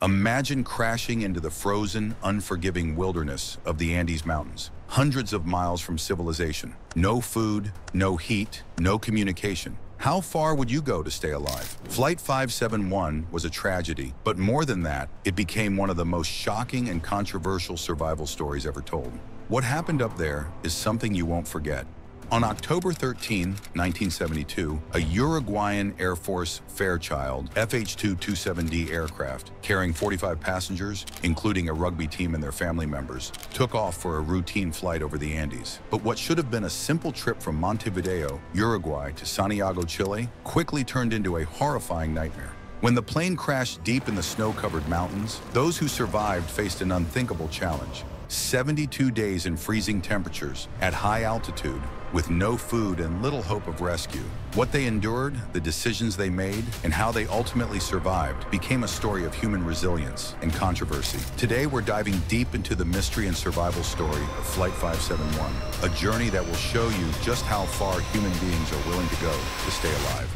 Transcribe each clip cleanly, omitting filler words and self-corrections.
Imagine crashing into the frozen, unforgiving wilderness of the Andes Mountains, hundreds of miles from civilization. No food, no heat, no communication. How far would you go to stay alive? Flight 571 was a tragedy, but more than that, it became one of the most shocking and controversial survival stories ever told. What happened up there is something you won't forget. On October 13, 1972, a Uruguayan Air Force Fairchild FH-227D aircraft carrying 45 passengers, including a rugby team and their family members, took off for a routine flight over the Andes. But what should have been a simple trip from Montevideo, Uruguay to Santiago, Chile, quickly turned into a horrifying nightmare. When the plane crashed deep in the snow-covered mountains, those who survived faced an unthinkable challenge. 72 days in freezing temperatures, at high altitude, with no food and little hope of rescue. What they endured, the decisions they made, and how they ultimately survived became a story of human resilience and controversy. Today, we're diving deep into the mystery and survival story of Flight 571, a journey that will show you just how far human beings are willing to go to stay alive.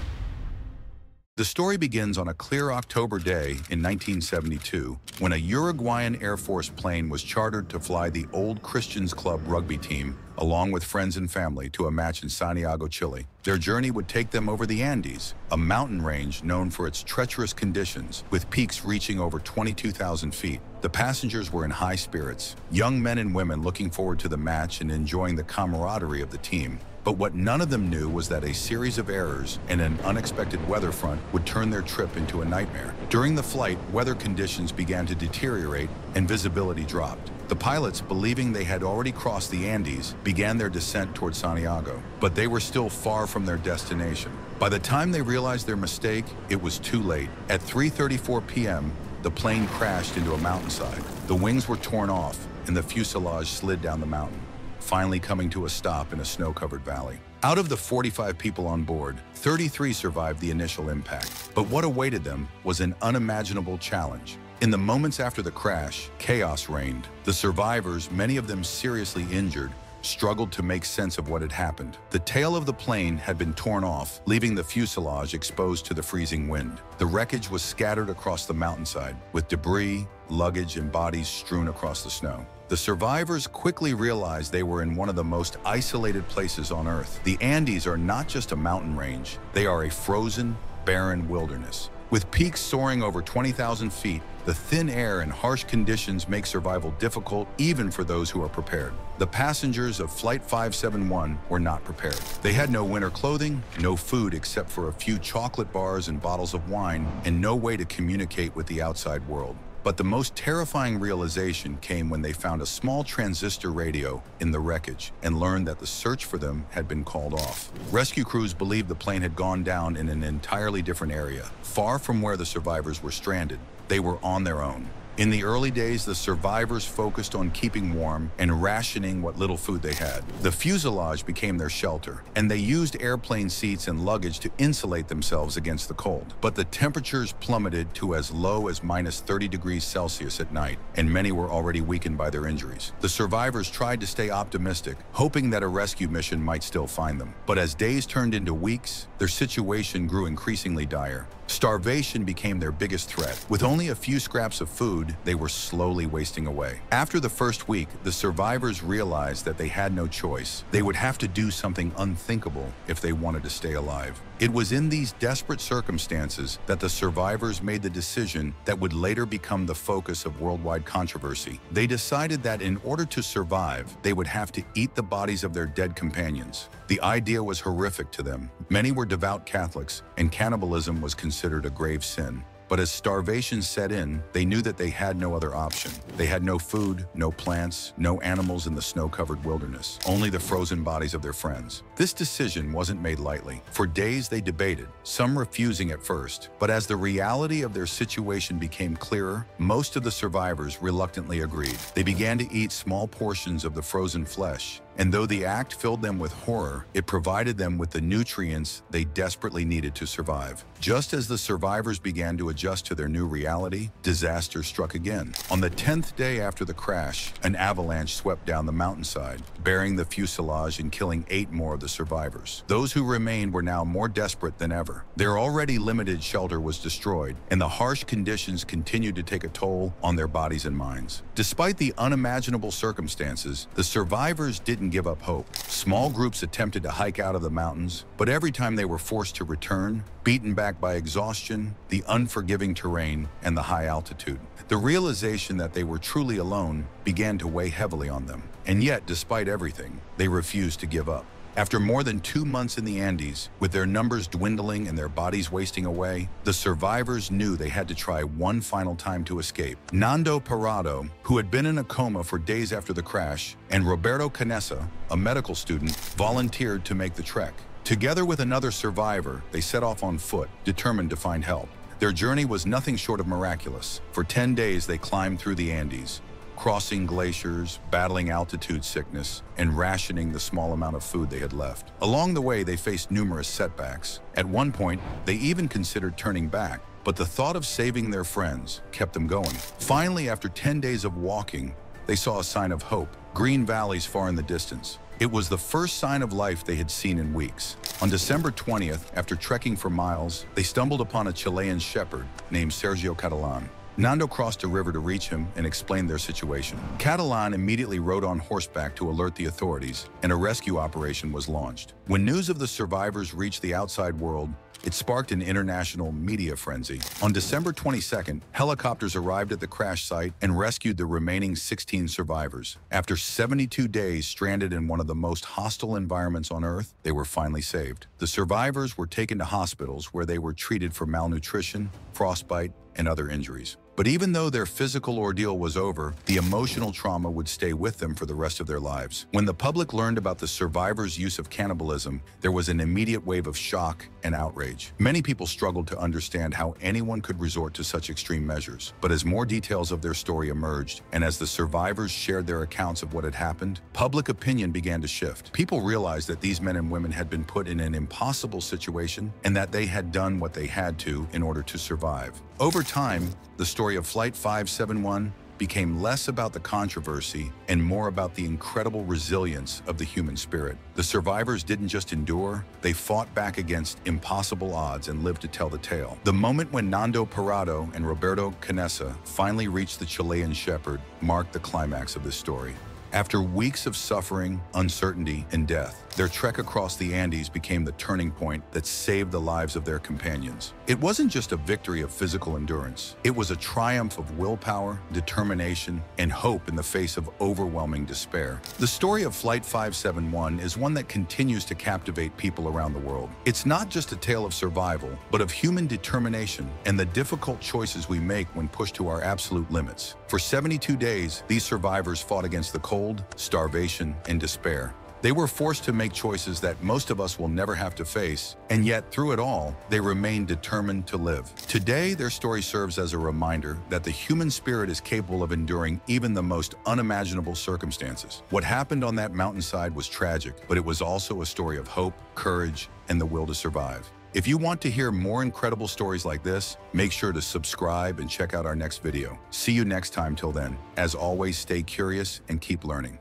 The story begins on a clear October day in 1972 when a Uruguayan Air Force plane was chartered to fly the Old Christians Club rugby team along with friends and family to a match in Santiago, Chile. Their journey would take them over the Andes, a mountain range known for its treacherous conditions, with peaks reaching over 22,000 feet. The passengers were in high spirits, young men and women looking forward to the match and enjoying the camaraderie of the team. But what none of them knew was that a series of errors and an unexpected weather front would turn their trip into a nightmare. During the flight, weather conditions began to deteriorate and visibility dropped. The pilots, believing they had already crossed the Andes, began their descent toward Santiago, but they were still far from their destination. By the time they realized their mistake, it was too late. At 3:34 p.m., the plane crashed into a mountainside. The wings were torn off, and the fuselage slid down the mountain, finally coming to a stop in a snow-covered valley. Out of the 45 people on board, 33 survived the initial impact. But what awaited them was an unimaginable challenge. In the moments after the crash, chaos reigned. The survivors, many of them seriously injured, struggled to make sense of what had happened. The tail of the plane had been torn off, leaving the fuselage exposed to the freezing wind. The wreckage was scattered across the mountainside, with debris, luggage, and bodies strewn across the snow. The survivors quickly realized they were in one of the most isolated places on Earth. The Andes are not just a mountain range, they are a frozen, barren wilderness. With peaks soaring over 20,000 feet, the thin air and harsh conditions make survival difficult even for those who are prepared. The passengers of Flight 571 were not prepared. They had no winter clothing, no food except for a few chocolate bars and bottles of wine, and no way to communicate with the outside world. But the most terrifying realization came when they found a small transistor radio in the wreckage and learned that the search for them had been called off. Rescue crews believed the plane had gone down in an entirely different area, far from where the survivors were stranded. They were on their own. In the early days, the survivors focused on keeping warm and rationing what little food they had. The fuselage became their shelter, and they used airplane seats and luggage to insulate themselves against the cold. But the temperatures plummeted to as low as minus 30 degrees Celsius at night, and many were already weakened by their injuries. The survivors tried to stay optimistic, hoping that a rescue mission might still find them. But as days turned into weeks, their situation grew increasingly dire. Starvation became their biggest threat. With only a few scraps of food, they were slowly wasting away. After the first week, the survivors realized that they had no choice. They would have to do something unthinkable if they wanted to stay alive. It was in these desperate circumstances that the survivors made the decision that would later become the focus of worldwide controversy. They decided that in order to survive, they would have to eat the bodies of their dead companions. The idea was horrific to them. Many were devout Catholics, and cannibalism was considered a grave sin. But as starvation set in, they knew that they had no other option. They had no food, no plants, no animals in the snow-covered wilderness, only the frozen bodies of their friends. This decision wasn't made lightly. For days they debated, some refusing at first. But as the reality of their situation became clearer, most of the survivors reluctantly agreed. They began to eat small portions of the frozen flesh, And though the act filled them with horror, it provided them with the nutrients they desperately needed to survive. Just as the survivors began to adjust to their new reality, disaster struck again. On the 10th day after the crash, an avalanche swept down the mountainside, burying the fuselage and killing 8 more of the survivors. Those who remained were now more desperate than ever. Their already limited shelter was destroyed, and the harsh conditions continued to take a toll on their bodies and minds. Despite the unimaginable circumstances, the survivors didn't give up hope. Small groups attempted to hike out of the mountains, but every time they were forced to return, beaten back by exhaustion, the unforgiving terrain, and the high altitude. The realization that they were truly alone began to weigh heavily on them. And yet, despite everything, they refused to give up. After more than 2 months in the Andes, with their numbers dwindling and their bodies wasting away, the survivors knew they had to try one final time to escape. Nando Parado, who had been in a coma for days after the crash, and Roberto Canessa, a medical student, volunteered to make the trek. Together with another survivor, they set off on foot, determined to find help. Their journey was nothing short of miraculous. For 10 days, they climbed through the Andes, crossing glaciers, battling altitude sickness, and rationing the small amount of food they had left. Along the way, they faced numerous setbacks. At one point, they even considered turning back, but the thought of saving their friends kept them going. Finally, after 10 days of walking, they saw a sign of hope, green valleys far in the distance. It was the first sign of life they had seen in weeks. On December 20th, after trekking for miles, they stumbled upon a Chilean shepherd named Sergio Catalan. Nando crossed a river to reach him and explained their situation. Catalan immediately rode on horseback to alert the authorities, and a rescue operation was launched. When news of the survivors reached the outside world, it sparked an international media frenzy. On December 22nd, helicopters arrived at the crash site and rescued the remaining 16 survivors. After 72 days stranded in one of the most hostile environments on Earth, they were finally saved. The survivors were taken to hospitals where they were treated for malnutrition, frostbite, and other injuries. But even though their physical ordeal was over, the emotional trauma would stay with them for the rest of their lives. When the public learned about the survivors' use of cannibalism, there was an immediate wave of shock and outrage. Many people struggled to understand how anyone could resort to such extreme measures. But as more details of their story emerged, and as the survivors shared their accounts of what had happened, public opinion began to shift. People realized that these men and women had been put in an impossible situation, and that they had done what they had to in order to survive. Over time, the story of Flight 571 became less about the controversy and more about the incredible resilience of the human spirit. The survivors didn't just endure, they fought back against impossible odds and lived to tell the tale. The moment when Nando Parado and Roberto Canessa finally reached the Chilean shepherd marked the climax of this story. After weeks of suffering, uncertainty, and death, their trek across the Andes became the turning point that saved the lives of their companions. It wasn't just a victory of physical endurance. It was a triumph of willpower, determination, and hope in the face of overwhelming despair. The story of Flight 571 is one that continues to captivate people around the world. It's not just a tale of survival, but of human determination and the difficult choices we make when pushed to our absolute limits. For 72 days, these survivors fought against the cold, starvation, and despair. They were forced to make choices that most of us will never have to face, and yet through it all, they remained determined to live. Today, their story serves as a reminder that the human spirit is capable of enduring even the most unimaginable circumstances. What happened on that mountainside was tragic, but it was also a story of hope, courage, and the will to survive. If you want to hear more incredible stories like this, make sure to subscribe and check out our next video. See you next time. Till then, as always, stay curious and keep learning.